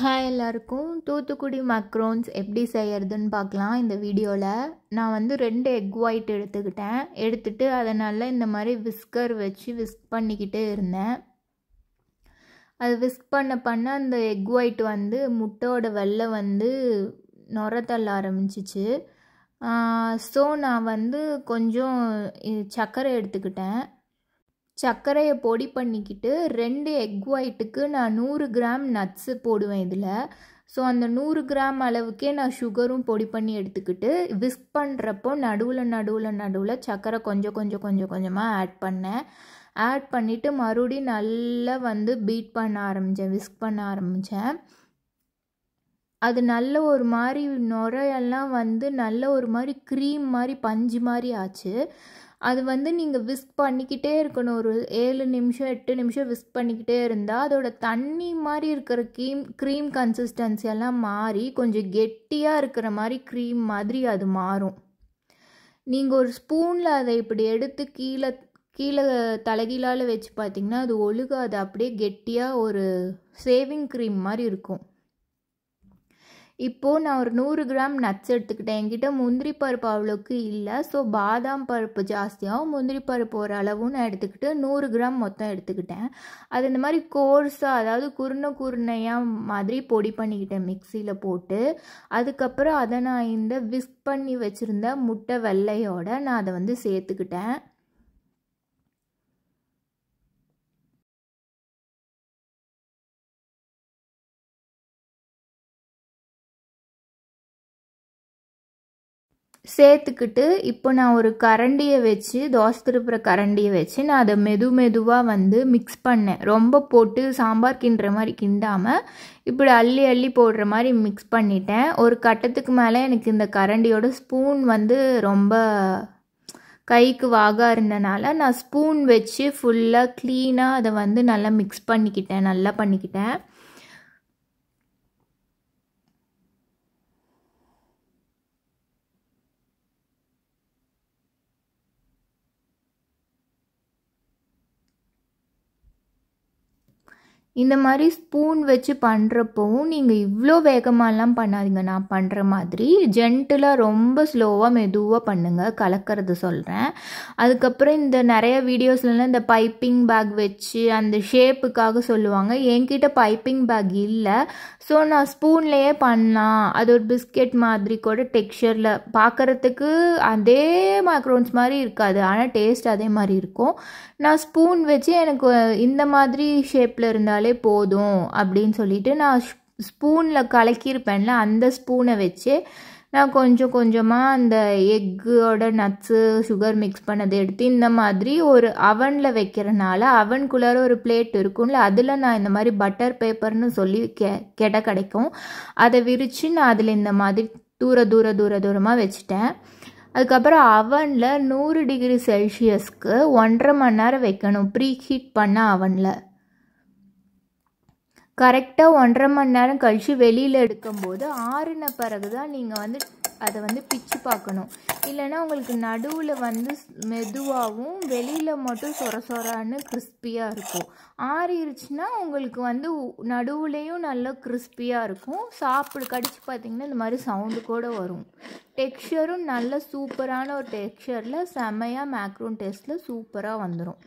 Hi எல்லாருக்கும். தூத்துக்குடி மக்ரோன்ஸ் எப்படி செய்யறதுன்னு பார்க்கலாம் இந்த வீடியோவில். நான் வந்து 2 எக் ஒயிட் எடுத்துட்டு அதை நல்லா இந்த மாதிரி விஸ்கர் வச்சு விஸ்க் பண்ணிக்கிட்டே இருந்தேன். அது விஸ்க் பண்ண அந்த எக் ஒயிட் வந்து முட்டையோட வெள்ளை வந்து நுர தள்ள ஆரம்பிச்சிச்சு. ஸோ நான் வந்து கொஞ்சம் சர்க்கரை எடுத்துக்கிட்டேன். சர்க்கரையை பொடி பண்ணிக்கிட்டு 2 எக் ஒயிட்டுக்கு நான் 100 கிராம் நட்ஸு போடுவேன் இதில். ஸோ அந்த 100 கிராம் அளவுக்கே நான் சுகரும் பொடி பண்ணி எடுத்துக்கிட்டு விஸ்க் பண்ணுறப்போ நடுவில் சர்க்கரை கொஞ்சமாக ஆட் பண்ணேன். ஆட் பண்ணிவிட்டு மறுபடியும் நல்லா வந்து பீட் பண்ண ஆரம்பித்தேன், விஸ்க் பண்ண ஆரம்பித்தேன். அது நல்ல ஒரு மாதிரி நுரையெல்லாம் வந்து நல்ல ஒரு மாதிரி க்ரீம் மாதிரி பஞ்சு மாதிரி ஆச்சு. அது வந்து நீங்கள் விஸ்க் பண்ணிக்கிட்டே இருக்கணும். ஒரு 7 நிமிஷம் 8 நிமிஷம் விஸ்க் பண்ணிக்கிட்டே இருந்தால் அதோட தண்ணி மாதிரி இருக்கிற க்ரீம் கன்சிஸ்டன்சி எல்லாம் மாறி கொஞ்சம் கெட்டியாக இருக்கிற மாதிரி க்ரீம் மாதிரி அது மாறும். நீங்கள் ஒரு ஸ்பூனில் அதை இப்படி எடுத்து கீழே தலைகீழால் வச்சு பார்த்தீங்கன்னா அது ஒழுகாது, அப்படியே கெட்டியாக ஒரு சேவிங் க்ரீம் மாதிரி இருக்கும். இப்போது நான் ஒரு 100 கிராம் நட்ஸ் எடுத்துக்கிட்டேன். என்கிட்ட முந்திரி பருப்பு அவ்வளோக்கு இல்லை, ஸோ பாதாம் பருப்பு ஜாஸ்தியாகவும் முந்திரி பருப்பு ஒரு அளவும் நான் எடுத்துக்கிட்டு 100 கிராம் மொத்தம் எடுத்துக்கிட்டேன். அது இந்த மாதிரி கோர்ஸாக, அதாவது குருணையாக மாதிரி பொடி பண்ணிக்கிட்டேன் மிக்சியில் போட்டு. அதுக்கப்புறம் அதை நான் இந்த விஸ்க் பண்ணி வச்சுருந்த முட்டை வெள்ளையோட நான் அதை வந்து சேர்த்துக்கிட்டேன். சேர்த்துக்கிட்டு இப்போ நான் ஒரு கரண்டியை வச்சு, தோசை திருப்புற கரண்டியை வச்சு நான் அதை மெதுவாக வந்து மிக்ஸ் பண்ணேன். ரொம்ப போட்டு சாம்பார் கிண்டுற மாதிரி கிண்டாமல் இப்படி அள்ளி போடுற மாதிரி மிக்ஸ் பண்ணிட்டேன். ஒரு கட்டத்துக்கு மேலே எனக்கு இந்த கரண்டியோட ஸ்பூன் வந்து ரொம்ப கைக்கு வாகாக இருந்தனால நான் ஸ்பூன் வச்சு ஃபுல்லாக க்ளீனாக அதை வந்து நல்லா மிக்ஸ் பண்ணிக்கிட்டேன். இந்த மாதிரி ஸ்பூன் வச்சு பண்ணுறப்போவும் நீங்கள் இவ்வளோ வேகமாகலாம் பண்ணாதீங்க. நான் பண்ணுற மாதிரி ஜென்டிலாக ரொம்ப ஸ்லோவாக மெதுவாக பண்ணுங்கள், கலக்கிறது சொல்கிறேன். அதுக்கப்புறம் இந்த நிறைய வீடியோஸ்லாம் இந்த பைப்பிங் பேக் வச்சு அந்த ஷேப்புக்காக சொல்லுவாங்க. என்கிட்ட பைப்பிங் பேக் இல்லை, ஸோ நான் ஸ்பூன்லேயே பண்ணலாம். அது ஒரு பிஸ்கெட் மாதிரி கூட டெக்ஸ்சரில் பார்க்குறதுக்கு அதே மேக்ரோன்ஸ் மாதிரி இருக்காது, ஆனால் டேஸ்ட் அதே மாதிரி இருக்கும். நான் ஸ்பூன் வச்சு எனக்கு இந்த மாதிரி ஷேப்பில் இருந்தாலே போதும் அப்படின்னு சொல்லிட்டு நான் ஸ்பூனில் கலக்கியிருப்பேன்ல, அந்த ஸ்பூனை வச்சு நான் கொஞ்சமாக அந்த எக்கோட நட்ஸு சுகர் மிக்ஸ் பண்ணதை எடுத்து இந்த மாதிரி ஒரு அவனில் வைக்கிறனால அவனுக்குள்ளார ஒரு பிளேட் இருக்கும்ல, அதில் நான் இந்த மாதிரி பட்டர் பேப்பர்னு சொல்லி கெடை கிடைக்கும், அதை விரித்து நான் அதில் இந்த மாதிரி தூரமாக வச்சுட்டேன். அதுக்கப்புறம் அவனில் 100 டிகிரி செல்சியஸ்க்கு 1.5 மணி நேரம் வைக்கணும், ப்ரீ ஹீட் பண்ண அவனில். கரெக்டாக 1.5 மணி நேரம் கழித்து வெளியில் எடுக்கும்போது ஆறின பிறகு தான் நீங்கள் வந்து அதை வந்து பிச்சு பார்க்கணும். இல்லைன்னா உங்களுக்கு நடுவில் வந்து மெதுவாகவும் வெளியில் மட்டும் சொரன்னு கிறிஸ்பியாக இருக்கும். ஆறிடுச்சுன்னா உங்களுக்கு வந்து நடுவுலையும் நல்லா கிறிஸ்பியாக இருக்கும். கடிச்சு பார்த்திங்கன்னா இந்த மாதிரி சவுண்டு கூட வரும். டெக்ஸ்சரும் நல்ல சூப்பரான ஒரு டெக்ஸ்சரில் செம்மையாக மேக்ரோன் டேஸ்ட்டில் சூப்பராக வந்துடும்.